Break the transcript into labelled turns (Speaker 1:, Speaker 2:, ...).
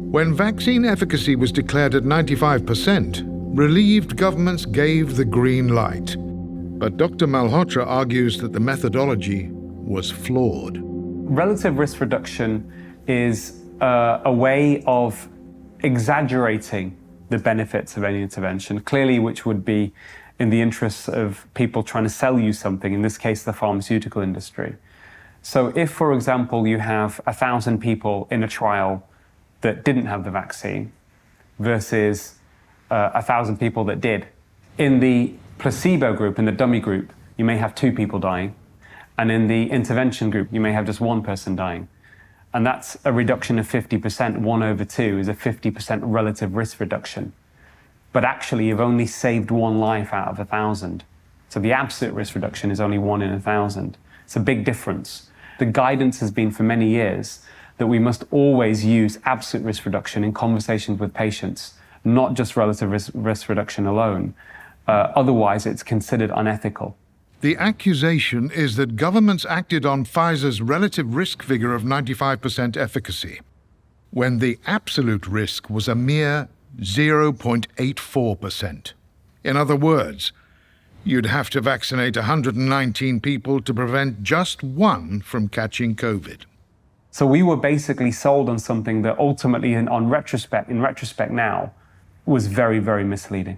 Speaker 1: When vaccine efficacy was declared at 95%, relieved governments gave the green light. But Dr. Malhotra argues that the methodology was flawed.
Speaker 2: Relative risk reduction is a way of exaggerating the benefits of any intervention, clearly which would be in the interests of people trying to sell you something, in this case the pharmaceutical industry. So if, for example, you have 1,000 people in a trial that didn't have the vaccine versus 1,000 people that did, in the placebo group, in the dummy group, you may have 2 people dying, and in the intervention group, you may have just 1 person dying. And that's a reduction of 50%. 1/2 is a 50% relative risk reduction. But actually, you've only saved 1 life out of 1,000. So the absolute risk reduction is only 1 in 1,000. It's a big difference. The guidance has been for many years that we must always use absolute risk reduction in conversations with patients, not just relative risk reduction alone. Otherwise, it's considered unethical.
Speaker 1: The accusation is that governments acted on Pfizer's relative risk figure of 95% efficacy, when the absolute risk was a mere 0.84%. In other words, you'd have to vaccinate 119 people to prevent just 1 from catching COVID.
Speaker 2: So we were basically sold on something that ultimately, in retrospect now, was very, very misleading.